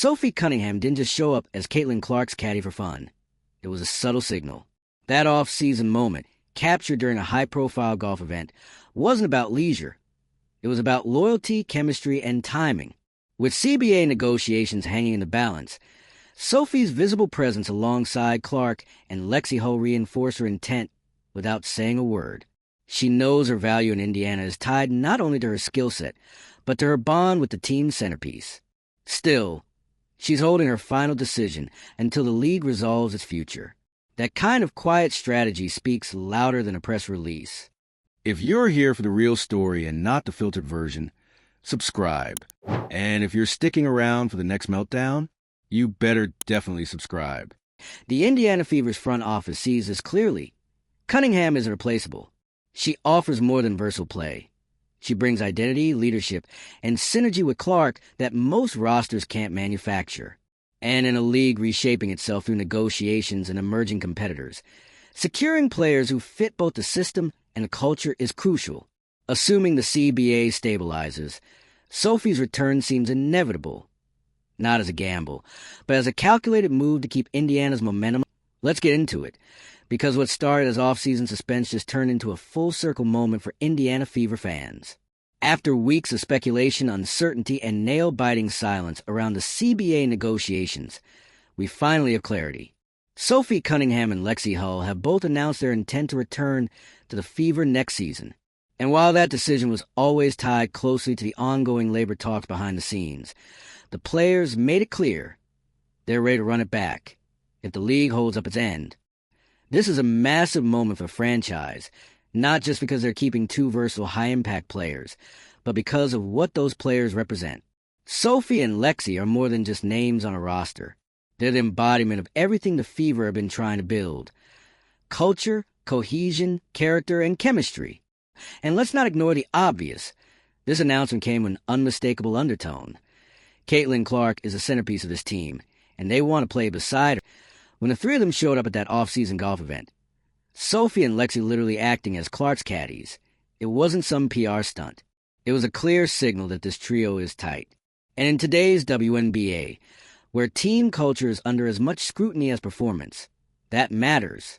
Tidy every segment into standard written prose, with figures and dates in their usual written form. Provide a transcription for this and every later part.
Sophie Cunningham didn't just show up as Caitlin Clark's caddy for fun. It was a subtle signal. That off-season moment, captured during a high-profile golf event, wasn't about leisure. It was about loyalty, chemistry, and timing. With CBA negotiations hanging in the balance, Sophie's visible presence alongside Clark and Lexie Hull reinforced her intent without saying a word. She knows her value in Indiana is tied not only to her skill set, but to her bond with the team's centerpiece. Still, she's holding her final decision until the league resolves its future. That kind of quiet strategy speaks louder than a press release. If you're here for the real story and not the filtered version, subscribe. And if you're sticking around for the next meltdown, you better definitely subscribe. The Indiana Fever's front office sees this clearly. Cunningham is irreplaceable. She offers more than versatile play. She brings identity, leadership, and synergy with Clark that most rosters can't manufacture. And in a league reshaping itself through negotiations and emerging competitors, securing players who fit both the system and the culture is crucial. Assuming the CBA stabilizes, Sophie's return seems inevitable. Not as a gamble, but as a calculated move to keep Indiana's momentum. Let's get into it, because what started as off-season suspense just turned into a full-circle moment for Indiana Fever fans. After weeks of speculation, uncertainty, and nail-biting silence around the CBA negotiations, we finally have clarity. Sophie Cunningham and Lexie Hull have both announced their intent to return to the Fever next season. And while that decision was always tied closely to the ongoing labor talks behind the scenes, the players made it clear they're ready to run it back if the league holds up its end. This is a massive moment for the franchise, not just because they're keeping two versatile high-impact players, but because of what those players represent. Sophie and Lexie are more than just names on a roster. They're the embodiment of everything the Fever have been trying to build: culture, cohesion, character, and chemistry. And let's not ignore the obvious. This announcement came with an unmistakable undertone. Caitlin Clark is the centerpiece of this team, and they want to play beside her. When the three of them showed up at that off-season golf event, Sophie and Lexie literally acting as Clark's caddies, it wasn't some PR stunt. It was a clear signal that this trio is tight. And in today's WNBA, where team culture is under as much scrutiny as performance, that matters.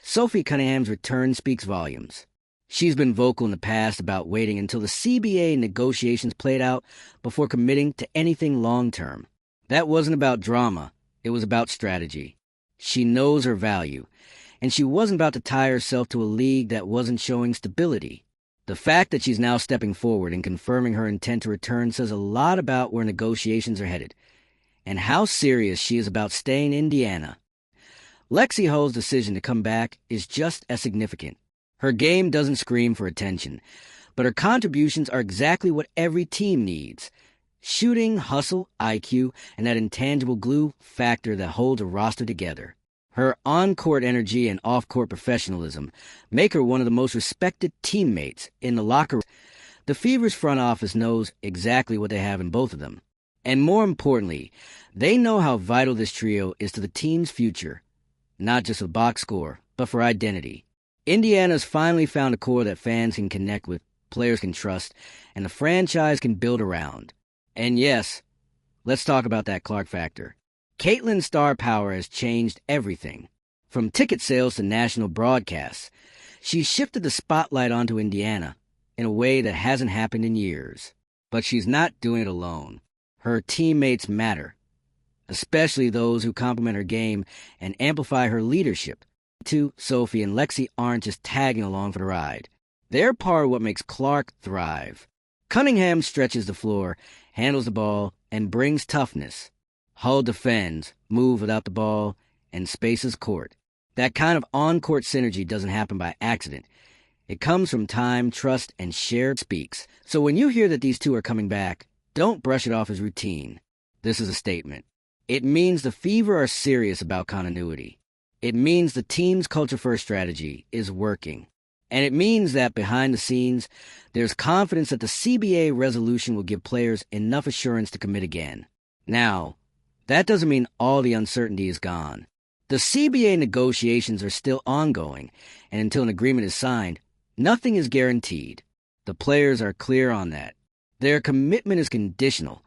Sophie Cunningham's return speaks volumes. She's been vocal in the past about waiting until the CBA negotiations played out before committing to anything long-term. That wasn't about drama. It was about strategy. She knows her value, and she wasn't about to tie herself to a league that wasn't showing stability. The fact that she's now stepping forward and confirming her intent to return says a lot about where negotiations are headed, and how serious she is about staying in Indiana. Lexie Hull's decision to come back is just as significant. Her game doesn't scream for attention, but her contributions are exactly what every team needs: shooting, hustle, IQ, and that intangible glue factor that holds a roster together. Her on-court energy and off-court professionalism make her one of the most respected teammates in the locker room. The Fever's front office knows exactly what they have in both of them. And more importantly, they know how vital this trio is to the team's future, not just for box score, but for identity. Indiana's finally found a core that fans can connect with, players can trust, and the franchise can build around. And yes, let's talk about that Clark factor. Caitlin's star power has changed everything. From ticket sales to national broadcasts, she's shifted the spotlight onto Indiana in a way that hasn't happened in years. But she's not doing it alone. Her teammates matter, especially those who complement her game and amplify her leadership. Sophie and Lexie aren't just tagging along for the ride. They're part of what makes Clark thrive. Cunningham stretches the floor, handles the ball, and brings toughness. Hull defends, moves without the ball, and spaces court. That kind of on-court synergy doesn't happen by accident. It comes from time, trust, and shared speaks. So when you hear that these two are coming back, don't brush it off as routine. This is a statement. It means the Fever are serious about continuity. It means the team's culture-first strategy is working. And it means that behind the scenes, there's confidence that the CBA resolution will give players enough assurance to commit again. Now, that doesn't mean all the uncertainty is gone. The CBA negotiations are still ongoing, and until an agreement is signed, nothing is guaranteed. The players are clear on that. Their commitment is conditional,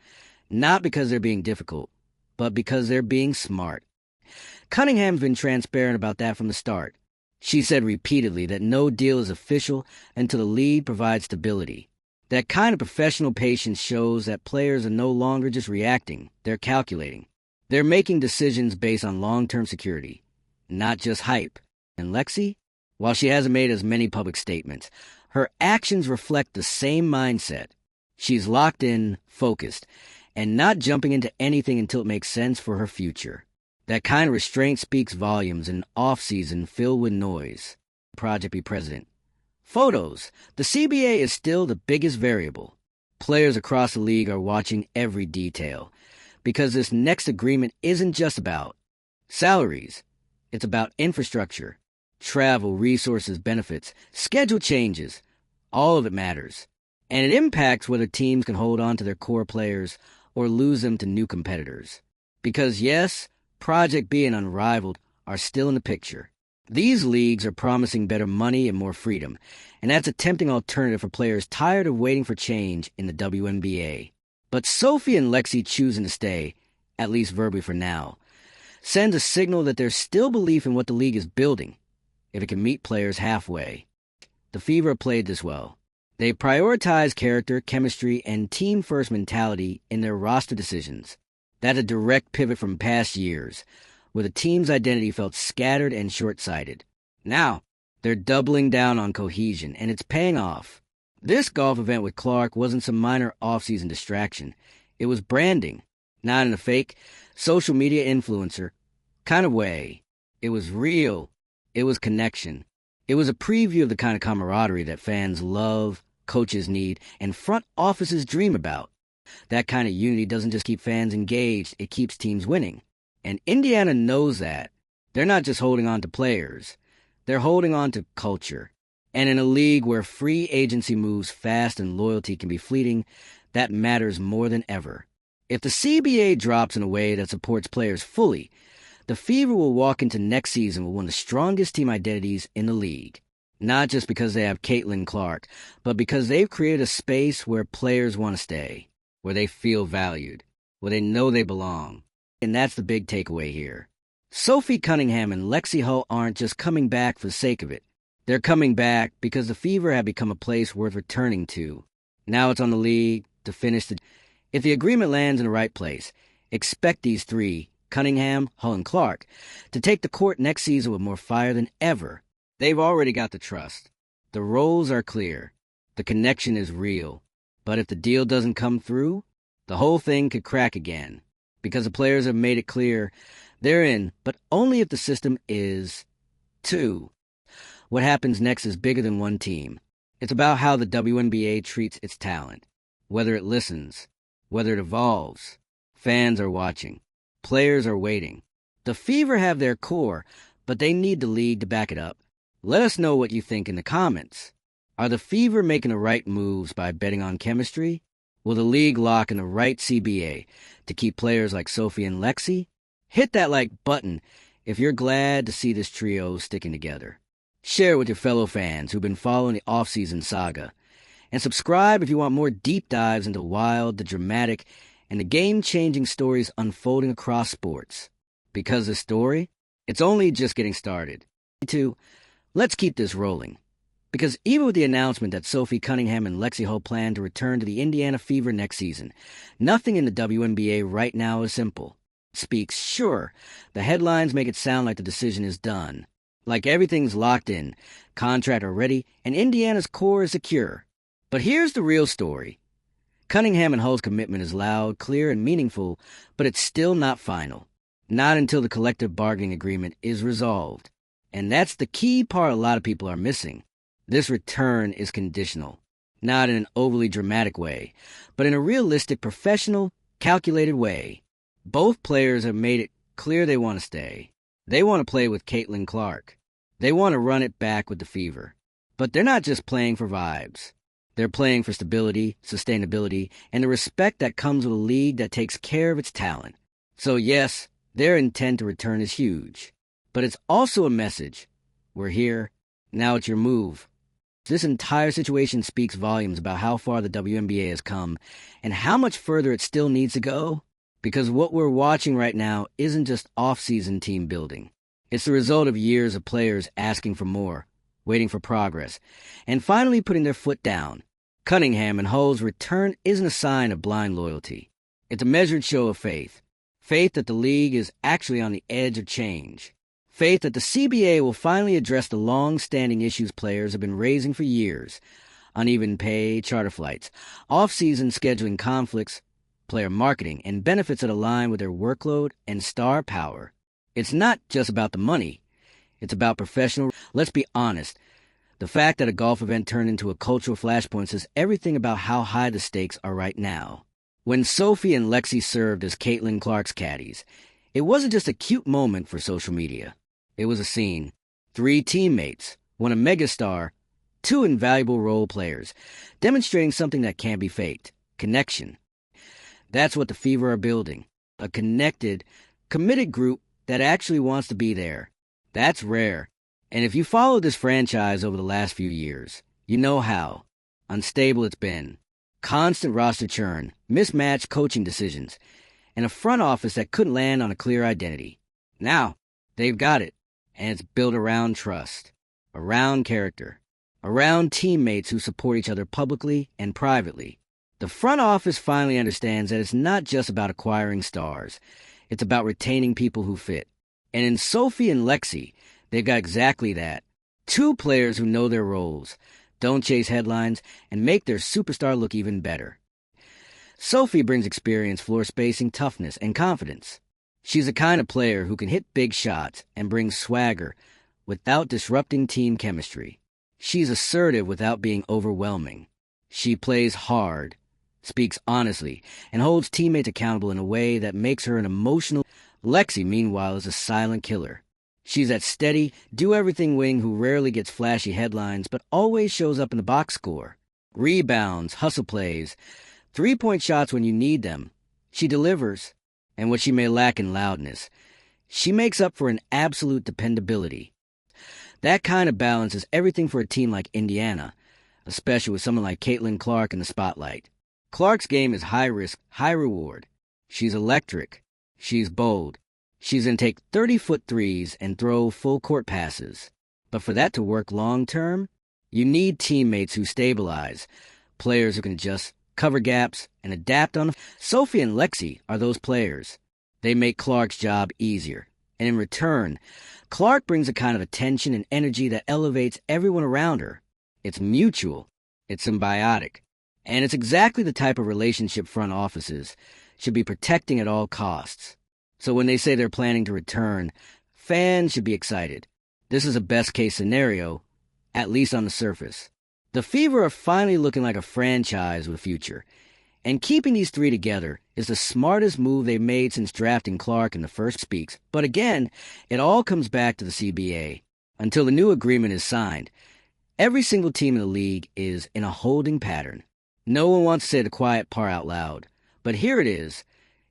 not because they're being difficult, but because they're being smart. Cunningham's been transparent about that from the start. She said repeatedly that no deal is official until the league provides stability. That kind of professional patience shows that players are no longer just reacting, they're calculating. They're making decisions based on long-term security, not just hype. And Lexie, while she hasn't made as many public statements, her actions reflect the same mindset. She's locked in, focused, and not jumping into anything until it makes sense for her future. That kind of restraint speaks volumes in an off-season filled with noise. Project Be President. Photos. The CBA is still the biggest variable. Players across the league are watching every detail, because this next agreement isn't just about salaries. It's about infrastructure, travel, resources, benefits, schedule changes. All of it matters. And it impacts whether teams can hold on to their core players or lose them to new competitors. Because yes, Project B and Unrivaled are still in the picture. These leagues are promising better money and more freedom, and that's a tempting alternative for players tired of waiting for change in the WNBA. But Sophie and Lexie choosing to stay, at least verbally for now, sends a signal that there's still belief in what the league is building, if it can meet players halfway. The Fever played this well. They prioritize character, chemistry, and team-first mentality in their roster decisions. That's a direct pivot from past years, where the team's identity felt scattered and short-sighted. Now, they're doubling down on cohesion, and it's paying off. This golf event with Clark wasn't some minor off-season distraction. It was branding, not in a fake, social media influencer kind of way. It was real. It was connection. It was a preview of the kind of camaraderie that fans love, coaches need, and front offices dream about. That kind of unity doesn't just keep fans engaged, it keeps teams winning. And Indiana knows that. They're not just holding on to players. They're holding on to culture. And in a league where free agency moves fast and loyalty can be fleeting, that matters more than ever. If the CBA drops in a way that supports players fully, the Fever will walk into next season with one of the strongest team identities in the league. Not just because they have Caitlin Clark, but because they've created a space where players want to stay, where they feel valued, where they know they belong. And that's the big takeaway here. Sophie Cunningham and Lexie Hull aren't just coming back for the sake of it. They're coming back because the Fever have become a place worth returning to. Now it's on the league to finish the... If the agreement lands in the right place, expect these three, Cunningham, Hull, and Clark, to take the court next season with more fire than ever. They've already got the trust. The roles are clear. The connection is real. But if the deal doesn't come through, the whole thing could crack again. Because the players have made it clear they're in, but only if the system is two. What happens next is bigger than one team. It's about how the WNBA treats its talent, whether it listens, whether it evolves. Fans are watching. Players are waiting. The Fever have their core, but they need the league to back it up. Let us know what you think in the comments. Are the Fever making the right moves by betting on chemistry? Will the league lock in the right CBA to keep players like Sophie and Lexie? Hit that like button if you're glad to see this trio sticking together. Share it with your fellow fans who've been following the off-season saga. And subscribe if you want more deep dives into the wild, the dramatic, and the game-changing stories unfolding across sports. Because this story, it's only just getting started. Let's keep this rolling. Because even with the announcement that Sophie Cunningham and Lexie Hull plan to return to the Indiana Fever next season, nothing in the WNBA right now is simple. It speaks sure. The headlines make it sound like the decision is done. Like everything's locked in, contract are ready, and Indiana's core is secure. But here's the real story. Cunningham and Hull's commitment is loud, clear, and meaningful, but it's still not final. Not until the collective bargaining agreement is resolved. And that's the key part a lot of people are missing. This return is conditional, not in an overly dramatic way, but in a realistic, professional, calculated way. Both players have made it clear they want to stay. They want to play with Caitlin Clark. They want to run it back with the Fever. But they're not just playing for vibes. They're playing for stability, sustainability, and the respect that comes with a league that takes care of its talent. So yes, their intent to return is huge. But it's also a message. We're here. Now it's your move. This entire situation speaks volumes about how far the WNBA has come and how much further it still needs to go. Because what we're watching right now isn't just off-season team building. It's the result of years of players asking for more, waiting for progress, and finally putting their foot down. Cunningham and Hull's return isn't a sign of blind loyalty. It's a measured show of faith. Faith that the league is actually on the edge of change. Faith that the CBA will finally address the long-standing issues players have been raising for years. Uneven pay, charter flights, off-season scheduling conflicts, player marketing, and benefits that align with their workload and star power. It's not just about the money. It's about professional. Let's be honest. The fact that a golf event turned into a cultural flashpoint says everything about how high the stakes are right now. When Sophie and Lexie served as Caitlin Clark's caddies, it wasn't just a cute moment for social media. It was a scene. 3 teammates, one a megastar, 2 invaluable role players, demonstrating something that can't be faked: connection. That's what the Fever are building. A connected, committed group that actually wants to be there. That's rare. And if you follow this franchise over the last few years, you know how unstable it's been. Constant roster churn, mismatched coaching decisions, and a front office that couldn't land on a clear identity. Now, they've got it, and it's built around trust, around character, around teammates who support each other publicly and privately. The front office finally understands that it's not just about acquiring stars. It's about retaining people who fit. And in Sophie and Lexie, they've got exactly that. 2 players who know their roles, don't chase headlines, and make their superstar look even better. Sophie brings experience, floor spacing, toughness, and confidence. She's the kind of player who can hit big shots and bring swagger without disrupting team chemistry. She's assertive without being overwhelming. She plays hard, speaks honestly, and holds teammates accountable in a way that makes her an emotional. Lexie, meanwhile, is a silent killer. She's that steady, do-everything wing who rarely gets flashy headlines but always shows up in the box score. Rebounds, hustle plays, three-point shots when you need them. She delivers, and what she may lack in loudness, she makes up for in absolute dependability. That kind of balance is everything for a team like Indiana, especially with someone like Caitlin Clark in the spotlight. Clark's game is high risk, high reward. She's electric. She's bold. She's going to take 30-foot threes and throw full-court passes. But for that to work long-term, you need teammates who stabilize, players who can adjust, cover gaps, and adapt on. Sophie and Lexie are those players. They make Clark's job easier. And in return, Clark brings a kind of attention and energy that elevates everyone around her. It's mutual. It's symbiotic. And it's exactly the type of relationship front offices should be protecting at all costs. So when they say they're planning to return, fans should be excited. This is a best-case scenario, at least on the surface. The Fever are finally looking like a franchise with a future. And keeping these 3 together is the smartest move they've made since drafting Clark in the first speaks. But again, it all comes back to the CBA. Until the new agreement is signed, every single team in the league is in a holding pattern. No one wants to say the quiet part out loud. But here it is.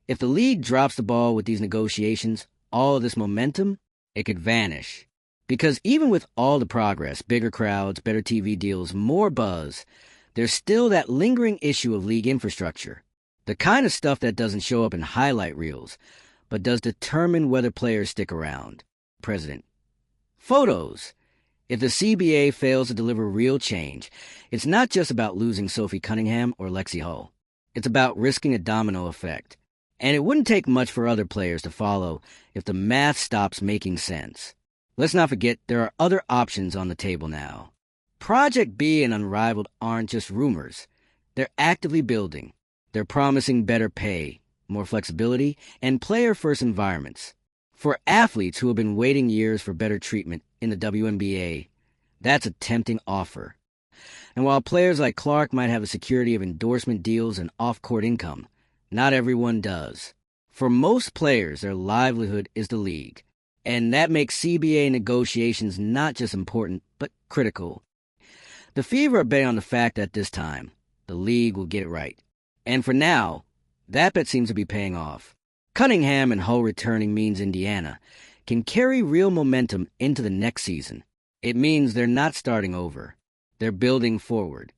If the league drops the ball with these negotiations, all of this momentum, it could vanish. Because even with all the progress, bigger crowds, better TV deals, more buzz, there's still that lingering issue of league infrastructure. The kind of stuff that doesn't show up in highlight reels, but does determine whether players stick around. President. Photos. If the CBA fails to deliver real change, it's not just about losing Sophie Cunningham or Lexie Hull. It's about risking a domino effect. And it wouldn't take much for other players to follow if the math stops making sense. Let's not forget there are other options on the table now. Project B and Unrivaled aren't just rumors. They're actively building. They're promising better pay, more flexibility, and player-first environments. For athletes who have been waiting years for better treatment in the WNBA, that's a tempting offer. And while players like Clark might have the security of endorsement deals and off-court income, not everyone does. For most players, their livelihood is the league. And that makes CBA negotiations not just important, but critical. The Fever are betting on the fact that this time, the league will get it right. And for now, that bet seems to be paying off. Cunningham and Hull returning means Indiana can carry real momentum into the next season. It means they're not starting over. They're building forward.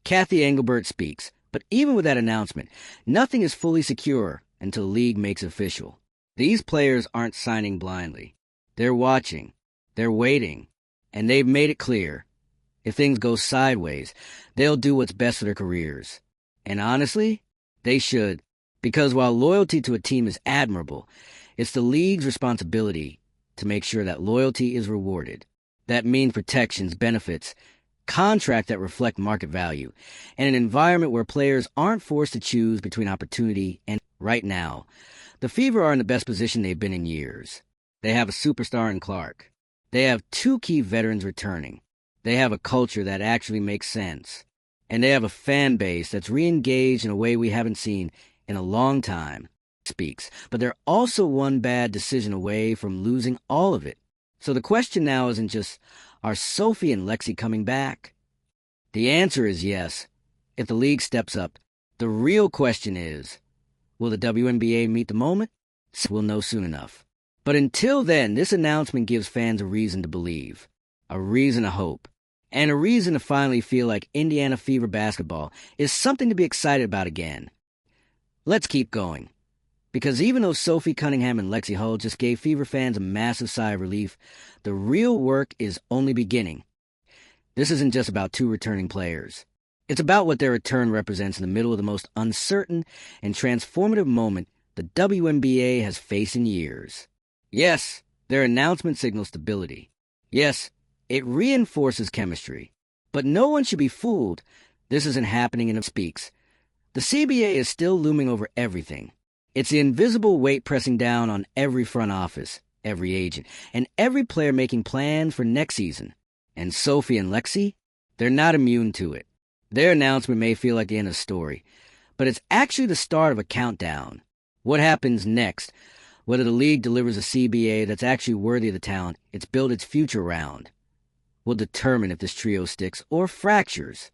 Kathy Engelbert speaks, but even with that announcement, nothing is fully secure. until the league makes it official. These players aren't signing blindly. They're watching, they're waiting, and they've made it clear. If things go sideways, they'll do what's best for their careers. And honestly, they should, because while loyalty to a team is admirable, it's the league's responsibility to make sure that loyalty is rewarded. That means protections, benefits, contracts that reflect market value, and an environment where players aren't forced to choose between opportunity and right now. The Fever are in the best position they've been in years. They have a superstar in Clark. They have 2 key veterans returning. They have a culture that actually makes sense. And they have a fan base that's re-engaged in a way we haven't seen in a long time. Speaks, but they're also one bad decision away from losing all of it. So the question now isn't just, are Sophie and Lexie coming back? The answer is yes, if the league steps up. The real question is, will the WNBA meet the moment? We'll know soon enough. But until then, this announcement gives fans a reason to believe, a reason to hope, and a reason to finally feel like Indiana Fever basketball is something to be excited about again. Let's keep going. Because even though Sophie Cunningham and Lexie Hull just gave Fever fans a massive sigh of relief, the real work is only beginning. This isn't just about 2 returning players. It's about what their return represents in the middle of the most uncertain and transformative moment the WNBA has faced in years. Yes, their announcement signals stability. Yes, it reinforces chemistry. But no one should be fooled. This isn't happening in speaks. The CBA is still looming over everything. It's the invisible weight pressing down on every front office, every agent, and every player making plans for next season. And Sophie and Lexie, they're not immune to it. Their announcement may feel like the end of the story, but it's actually the start of a countdown. What happens next, whether the league delivers a CBA that's actually worthy of the talent it's built its future around, will determine if this trio sticks or fractures.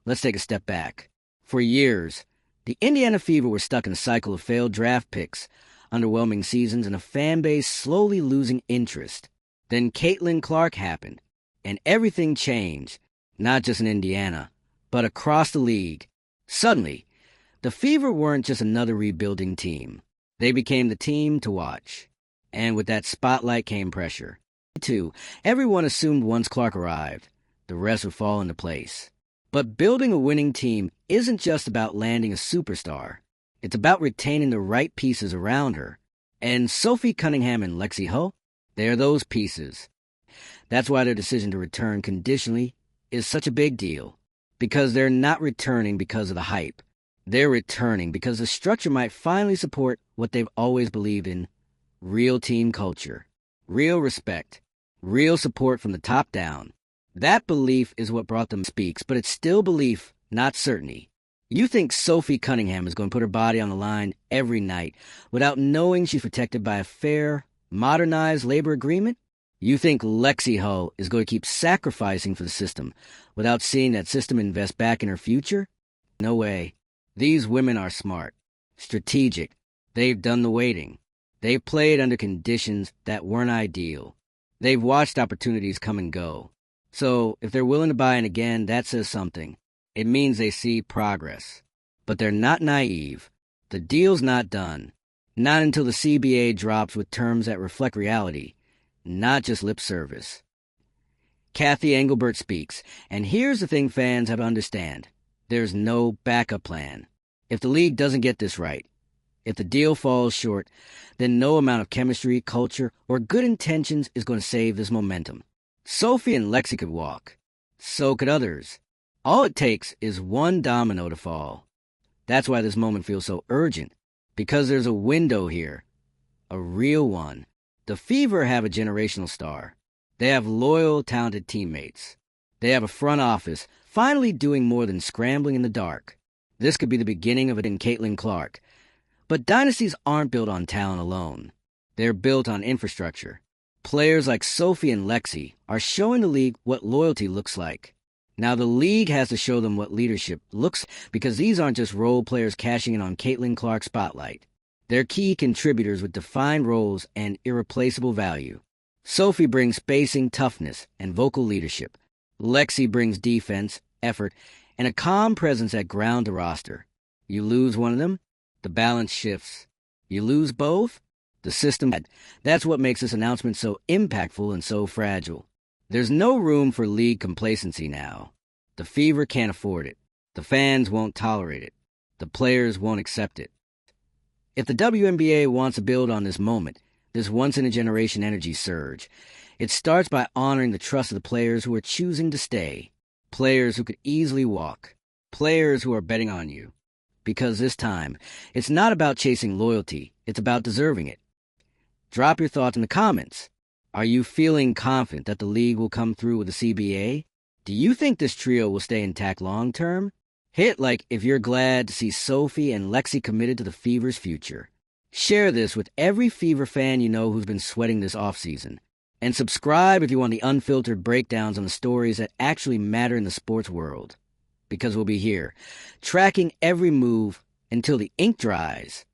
Let's take a step back. For years, the Indiana Fever were stuck in a cycle of failed draft picks, underwhelming seasons, and a fan base slowly losing interest. Then Caitlin Clark happened, and everything changed, not just in Indiana, but across the league. Suddenly, the Fever weren't just another rebuilding team. They became the team to watch. And with that spotlight came pressure. Too, everyone assumed once Clark arrived, the rest would fall into place. But building a winning team isn't just about landing a superstar. It's about retaining the right pieces around her. And Sophie Cunningham and Lexie Hull, they are those pieces. That's why their decision to return conditionally is such a big deal. Because they're not returning because of the hype. They're returning because the structure might finally support what they've always believed in: real team culture, real respect, real support from the top down. That belief is what brought them speaks, but it's still belief, not certainty. You think Sophie Cunningham is going to put her body on the line every night without knowing she's protected by a fair, modernized labor agreement? You think Lexie Hull is going to keep sacrificing for the system without seeing that system invest back in her future? No way. These women are smart, strategic. They've done the waiting. They've played under conditions that weren't ideal. They've watched opportunities come and go. So if they're willing to buy in again, that says something. It means they see progress. But they're not naive. The deal's not done. Not until the CBA drops with terms that reflect reality, not just lip service. Kathy Engelbert speaks, and here's the thing fans have to understand. There's no backup plan. If the league doesn't get this right, if the deal falls short, then no amount of chemistry, culture, or good intentions is going to save this momentum. Sophie and Lexie could walk. So could others. All it takes is one domino to fall. That's why this moment feels so urgent, because there's a window here. A real one. The Fever have a generational star. They have loyal, talented teammates. They have a front office finally doing more than scrambling in the dark. This could be the beginning of it in Caitlin Clark. But dynasties aren't built on talent alone. They're built on infrastructure. Players like Sophie and Lexie are showing the league what loyalty looks like. Now the league has to show them what leadership looks like, because these aren't just role players cashing in on Caitlin Clark's spotlight. They're key contributors with defined roles and irreplaceable value. Sophie brings spacing, toughness, and vocal leadership. Lexie brings defense, effort, and a calm presence that ground the roster. You lose one of them, the balance shifts. You lose both? The system. That's what makes this announcement so impactful and so fragile. There's no room for league complacency now. The Fever can't afford it. The fans won't tolerate it. The players won't accept it. If the WNBA wants to build on this moment, this once-in-a-generation energy surge, it starts by honoring the trust of the players who are choosing to stay, players who could easily walk, players who are betting on you. Because this time, it's not about chasing loyalty, it's about deserving it. Drop your thoughts in the comments. Are you feeling confident that the league will come through with the CBA? Do you think this trio will stay intact long-term? Hit like if you're glad to see Sophie and Lexie committed to the Fever's future. Share this with every Fever fan you know who's been sweating this offseason. And subscribe if you want the unfiltered breakdowns on the stories that actually matter in the sports world. Because we'll be here, tracking every move until the ink dries.